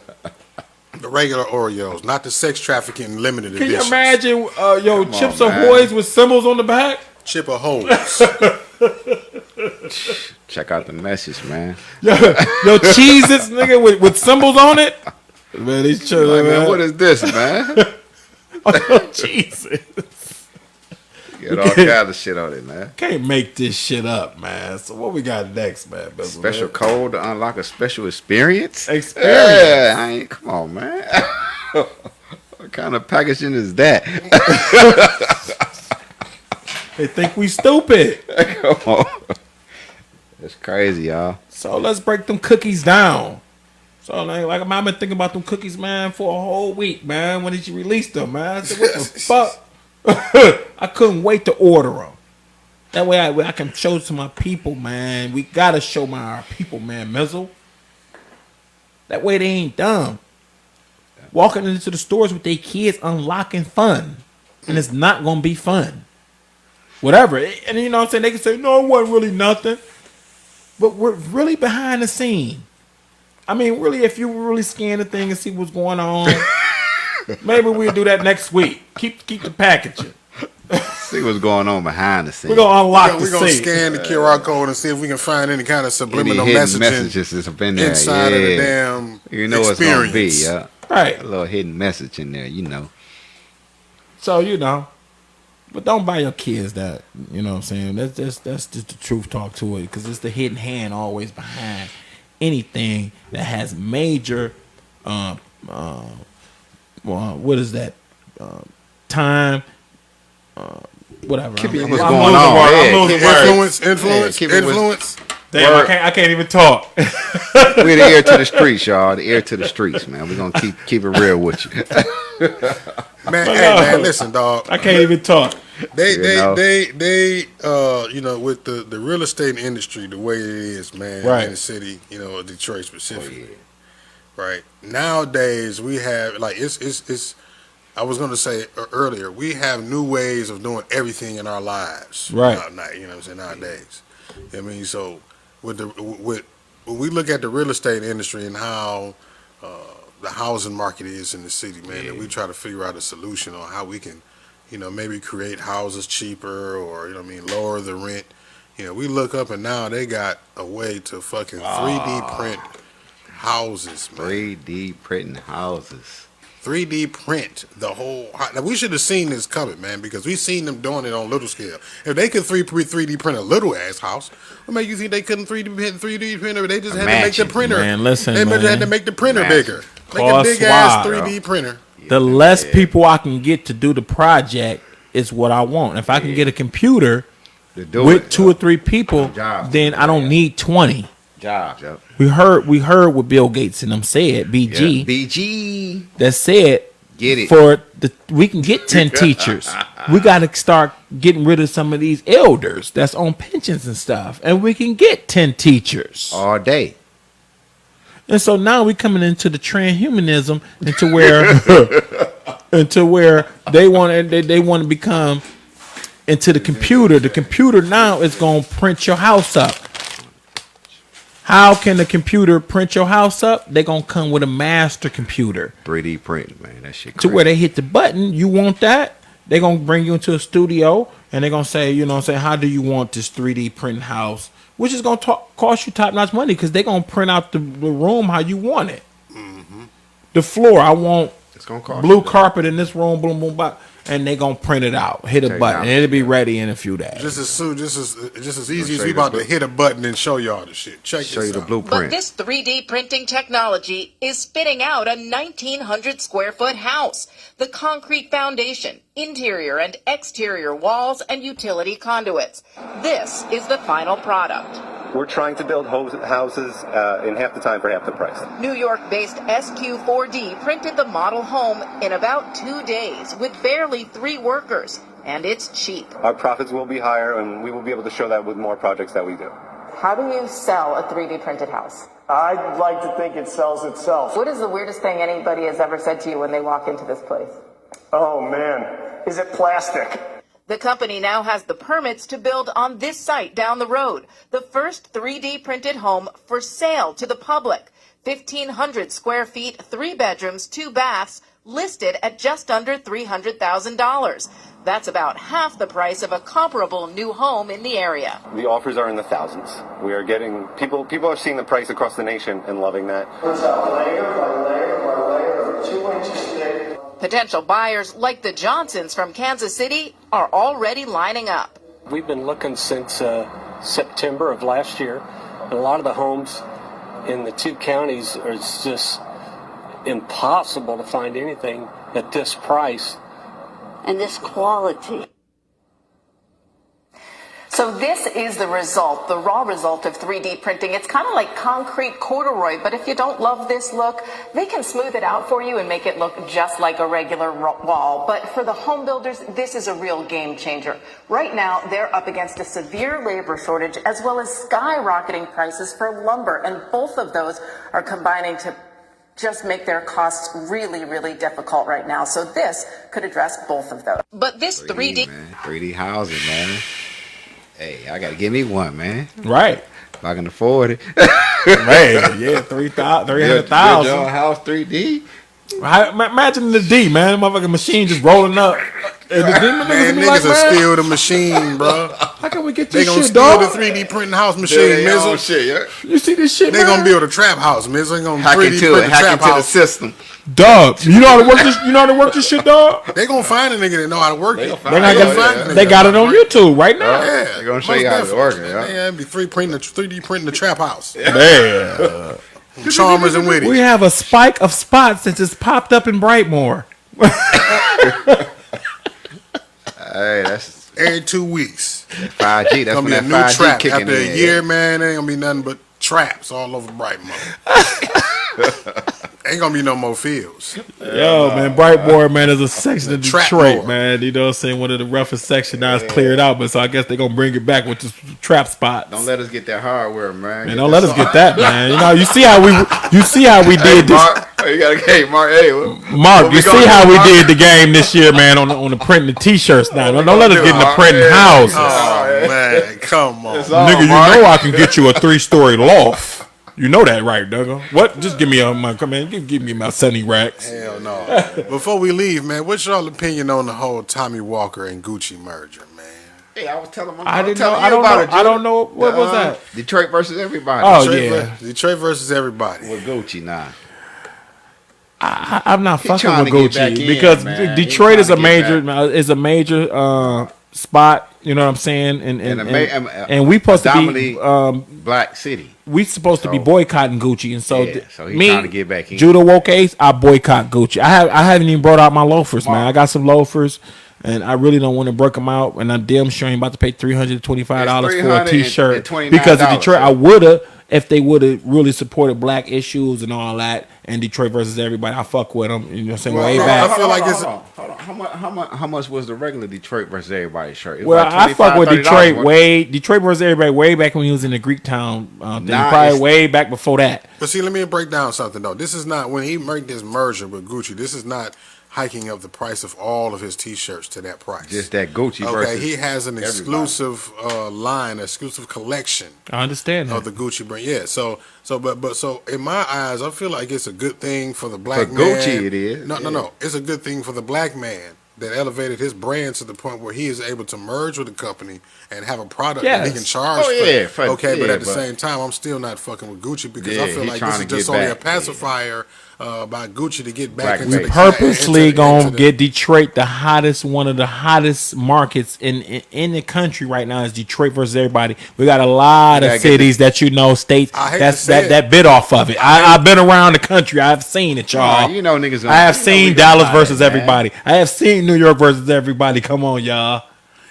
regular Oreos, not the sex trafficking limited Can edition. you imagine, Come Chips on, Ahoy's with symbols on the back? Chip Ahoy's. Check out the message, man. Yo, Cheez-Its, nigga, with symbols on it. Man, these children, Man, what is this, man? Jesus. Get all kind of shit on it, man. Can't make this shit up, man. So what we got next, man? Special code to unlock a special experience? Experience. Come on, man. What kind of packaging is that? They think we stupid. Come on. It's crazy, y'all. So let's break them cookies down. So like I've been thinking about them cookies, man, for a whole week, man. When did you release them, man? I said, what the fuck? I couldn't wait to order them. That way I can show to my people, man. We gotta show our people, man, Mizzle. That way they ain't dumb. Walking into the stores with their kids unlocking fun. And it's not gonna be fun. Whatever. And you know what I'm saying? They can say, no, it wasn't really nothing. But we're really behind the scene. I mean, really, if you really scan the thing and see what's going on, maybe we'll do that next week. Keep the packaging. See what's going on behind the scenes. We're gonna unlock the We're gonna scene. scan the QR code and see if we can find any kind of subliminal Any hidden messaging messages is up in there. inside of the damn You know experience. it's gonna be, yeah. Right. A little hidden message in there, you know. So, you know. But don't buy your kids that. You know what I'm saying? That's just the truth talk to it. Because it's the hidden hand always behind anything that has major what is that? Time, whatever. Keep it I'm what's losing going on. word. Yeah, I'm losing keep it words. Influence. Yeah, keep it with- Influence. Damn, Word. I can't even talk. We're the ear to the streets, y'all. The ear to the streets, man. We're gonna keep it real with you. Man, hey, man, listen, dog. I can't even talk. They, You know. with the real estate industry, the way it is, man, Right. in the city, Detroit specifically, right? Nowadays, we have, like, it's, I was going to say earlier, we have new ways of doing everything in our lives. Right. You know what I'm saying, nowadays. I mean, so, when we look at the real estate industry and how the housing market is in the city, man, and we try to figure out a solution on how we can, maybe create houses cheaper or, lower the rent. We look up and now they got a way to fucking 3D print houses, man. 3D printing houses. 3D print the whole. Now we should have seen this coming, man, because we seen them doing it on little scale. If they could 3D print a little ass house, what make you think they couldn't 3D printer? They just had to make the printer. Man, listen, they man. had to make the printer bigger. Make a Cost big ass wild, 3D printer. The less people I can get to do the project is what I want. If I can get a computer with 2 or 3 people, then I don't need 20. Jobs. We heard what Bill Gates and them said, BG. BG. That said, Get it. We can get 10 teachers. We got to start getting rid of some of these elders that's on pensions and stuff, and we can get 10 teachers all day. And so now we coming into the transhumanism into where they want to become into the computer. The computer now is going to print your house up. How can the computer print your house up? They're going to come with a master computer. 3D print, man. That shit To crazy. where they hit the button, you want that? They're going to bring you into a studio and they're going to say, how do you want this 3D print house? Which is going to cost you top-notch money because they're going to print out the room how you want it. Mm-hmm. The floor, I want it's gonna cost blue carpet in this room, boom, boom, boom. And they gonna print it out, hit a Take it button, out. and it'll be ready in a few days. Just as easy as show we you the about to blue- hit a button and show y'all the shit. Check Show this you the out. But this 3D printing technology is spitting out a 1,900 square foot house. The concrete foundation, interior and exterior walls, and utility conduits. This is the final product. We're trying to build houses in half the time for half the price. New York-based SQ4D printed the model home in about 2 days with barely 3 workers, and it's cheap. Our profits will be higher, and we will be able to show that with more projects that we do. How do you sell a 3D printed house? I'd like to think it sells itself. What is the weirdest thing anybody has ever said to you when they walk into this place? Oh man, is it plastic? The company now has the permits to build on this site down the road, the first 3D printed home for sale to the public. 1,500 square feet, 3 bedrooms, 2 baths, listed at just under $300,000. That's about half the price of a comparable new home in the area. The offers are in the thousands. We are getting people are seeing the price across the nation and loving that. It's a layer by layer by layer of 2 inches thick. Potential buyers like the Johnsons from Kansas City are already lining up. We've been looking since September of last year. And a lot of the homes in the 2 counties are just impossible to find anything at this price. And this quality. So this is the result, the raw result of 3D printing. It's kind of like concrete corduroy, but if you don't love this look, they can smooth it out for you and make it look just like a regular wall. But for the home builders, this is a real game changer. Right now, they're up against a severe labor shortage as well as skyrocketing prices for lumber, and both of those are combining to just make their costs really, really difficult right now. So this could address both of those. But this 3D man. 3D housing, man. Hey, I gotta give me one, man. Right. If I can afford it. Man, yeah, 300,000. Your house 3D. Imagine the D, man. The motherfucking machine just rolling up. And the demon Man, be niggas like, will man, steal the machine, bro. how can we get They this gonna shit, steal dog? the 3D printing house machine, Their own Mizzle. shit, yeah. You see this shit, They man? gonna build a trap house, Mizzle. They gonna Hack 3D into print it. the Hack trap into the house. system. Dog, you know how to work this? You know how to work this shit, dog? They gonna find a nigga that know how to work it. They got it on YouTube right now. Yeah, They're gonna show you how to work it, yeah. Yeah, be 3D printing the trap house. Man. Chalmers and Whitty. We have a spike of spots that just popped up in Brightmoor. Hey, that's Every 2 weeks. 5G. That's gonna when be a that new 5G trap. kicking After in. a year, man, ain't gonna be nothing but traps all over Brightmoor. Ain't gonna be no more fields. Yo, man, Brightmoor, man, is a section of Trap Detroit, more. man. You know what I'm saying? One of the roughest sections now is cleared out, but so I guess they're gonna bring it back with this trap spots. Don't let us get that hardware, man. Man, don't let us get that, man. You know, you see how we did this. Mark, you gotta hey, Mark. Hey, Mark, you see how we did the game this year, man, on the printing the t-shirts now. Don't let us get in the printing houses. Oh man, come on, Nigga, you know I can get you a 3-story loft. You know that, right, Doug? What? Just give me give me my 70 racks. Hell no. Before we leave, man, what's y'all opinion on the whole Tommy Walker and Gucci merger, man? Hey, I was telling him. I don't know. What was that? Detroit versus everybody. Oh, Detroit, Detroit versus everybody. With Gucci now. I'm not fucking trying with to get back Gucci in, because man. Detroit is a He's major spot. You know what I'm saying? And we supposed to be black city. We supposed to be boycotting Gucci, and so so he's me, trying to get back in. Judah Woke Ace, I boycott Gucci. I haven't even brought out my loafers, man. I got some loafers, and I really don't want to break them out. And I'm damn sure I'm about to pay $325 for a T-shirt because of Detroit. I woulda if they would have really supported black issues and all that. And Detroit versus everybody, I fuck with them. You know what I'm saying? Way back. I feel like it's. Hold on. How much was the regular Detroit versus everybody shirt? Well, I fuck with Detroit Detroit versus everybody way back when he was in the Greek Town thing. Probably way back before that. But see, let me break down something though. This is not when he made this merger with Gucci. This is not hiking up the price of all of his T-shirts to that price. Just that Gucci. Okay, he has an exclusive line, exclusive collection. I understand that. Of the Gucci brand. Yeah. So in my eyes, I feel like it's a good thing for the black For man. Gucci, it is. No. It's a good thing for the black man that elevated his brand to the point where he is able to merge with a company and have a product that he can charge for. Okay, but at the same time, I'm still not fucking with Gucci because I feel like this is just only a pacifier by Gucci to get back into we purposely gonna get Detroit one of the hottest markets in the country right now is Detroit versus everybody. We got a lot of cities that states that bit off of it. I've been around the country. I've seen it, y'all. You know niggas. I have seen Dallas versus everybody. I have seen New York versus everybody. Come on, y'all.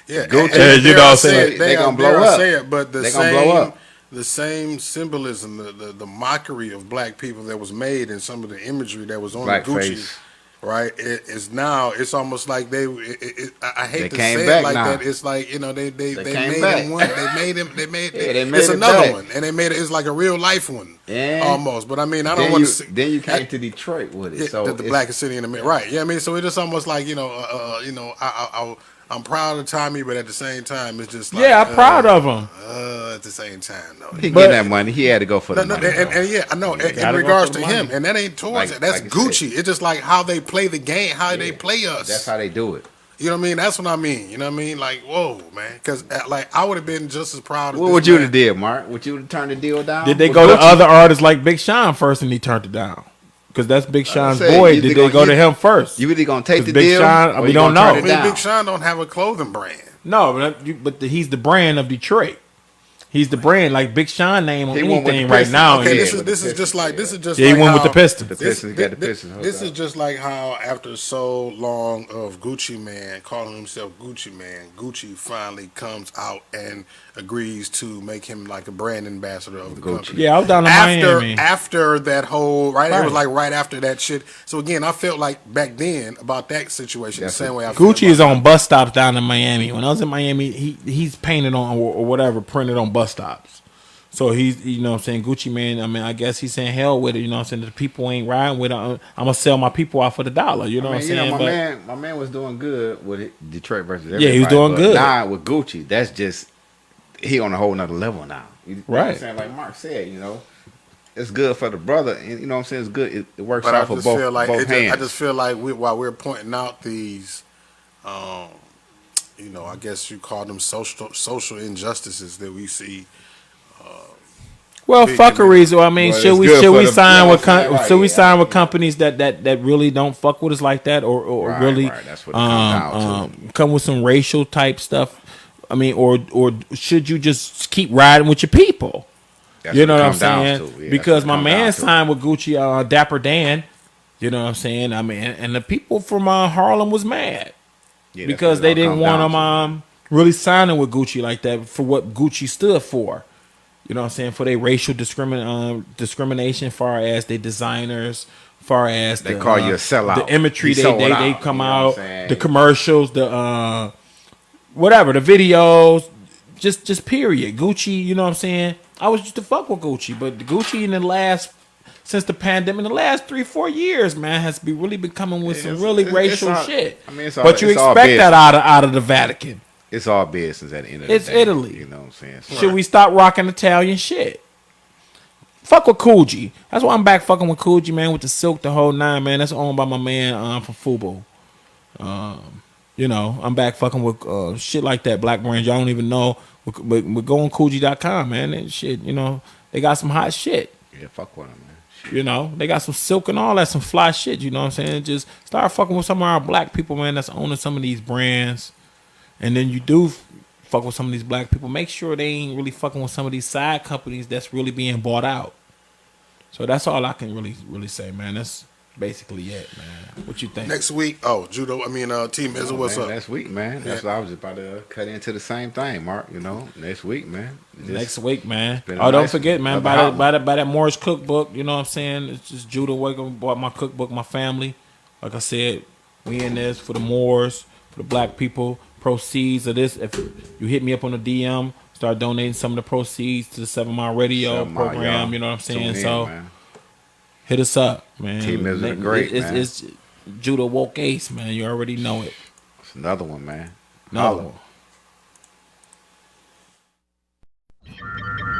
Yeah, Gucci, you know what I'm saying? They gonna blow up. But they gonna blow up. The same symbolism, the mockery of black people that was made and some of the imagery that was on Black the Gucci, face. right? It's almost like I hate to say it like that. It's like they made him one. They made it's another back. one, and they made it. It's like a real life one, almost. But I mean, I don't Then want to see. Then you came to Detroit with it. So the blackest city in America, right? Yeah, I mean, so it's just almost like I'm proud of Tommy, but at the same time, it's just like, I'm proud of him. At the same time, though, he getting that money. He had to go for the money. And yeah, I know. In regards to him, and that ain't towards it. That's Gucci. It's just like how they play the game, how they play us. That's how they do it. You know what I mean? That's what I mean. You know what I mean? Like, whoa, man. Because I would have been just as proud of what would you have did, Mark? Would you have turned the deal down? Did they go to other artists like Big Sean first and he turned it down? Because that's Big Sean's boy. Did they go to him first? You really gonna take the Big deal? Sean, we don't know. I mean, Big Sean don't have a clothing brand. No, but he's the brand of Detroit. He's the brand, like Big Sean name on anything right now. Okay, this is just like he went with the Pistons. The Pistons got the Pistons. This is just like how after so long of Gucci Man calling himself Gucci Man, Gucci finally comes out and agrees to make him like a brand ambassador of the company. Yeah, I was down in Miami. After that whole it was like right after that shit. So again, I felt like back then about that situation the same way I felt Gucci is on bus stops down in Miami. When I was in Miami, he's painted on or whatever, printed on bus stops. So he's, you know what I'm saying, Gucci Man, I mean, I guess he's saying hell with it, you know what I'm saying, the people ain't riding with it. I'm going to sell my people out for the dollar, you know what I'm saying? My man was doing good with it, Detroit versus everybody. Yeah, he was doing good. Nah, with Gucci, that's just, he on a whole nother level now. You know what I'm saying? Like Mark said, it's good for the brother, and you know what I'm saying, it's good, it works out for both hands. I just feel like while we're pointing out these, I guess you call them social injustices that we see. Well, fuckeries. I mean, should we sign with companies that really don't fuck with us like that, or really that's what it comes down to. Come with some racial type stuff? I mean, or should you just keep riding with your people? That's you know what I'm saying? Yeah, because my man signed with Gucci, Dapper Dan. You know what I'm saying? I mean, and the people from Harlem was mad because they didn't want him really signing with Gucci like that for what Gucci stood for. You know what I'm saying? For their racial discrimination, far as their designers, far as they call you a sellout. The imagery they come you know out, the commercials, the whatever, the videos, just period. Gucci, you know what I'm saying? I was used to fuck with Gucci, but Gucci since the pandemic, in the last 3-4 years, man, has really been coming with some really racial shit. I mean, but you expect that out of the Vatican. It's all business at the end of the day. It's Italy. You know what I'm saying? Should we stop rocking Italian shit? Fuck with Coogee. That's why I'm back fucking with Coogee, man, with the silk, the whole nine, man. That's owned by my man from Fubo. You know, I'm back fucking with shit like that, Black Branch. I don't even know. We're going Coogee.com, man. And shit, you know, they got some hot shit. Yeah, fuck with them, man. Shit. You know, they got some silk and all that, some fly shit, you know what I'm saying? Just start fucking with some of our black people, man, that's owning some of these brands. And then you do fuck with some of these black people. Make sure they ain't really fucking with some of these side companies that's really being bought out. So that's all I can really say, man. That's basically it, man. What you think? Next week, Judo. Team Mizzle, what's up? Next week, man. That's what I was about to cut into the same thing, Mark. You know, next week, man. Next week, man. Don't forget, man. Buy that Morris cookbook. You know what I'm saying? It's just Judo Waker bought my cookbook, my family. Like I said, we in this for the Moors, for the black people. Proceeds of this, if you hit me up on the DM, start donating some of the proceeds to the 7 Mile Radio program. You know what I'm saying? Hit us up, man. Team is great, man. It's Judo Woke Ace, man. You already know it. It's another one, man. Another one.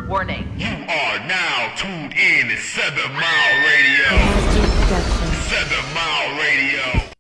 Warning. You are now tuned in to 7 Mile Radio. 7 Mile Radio.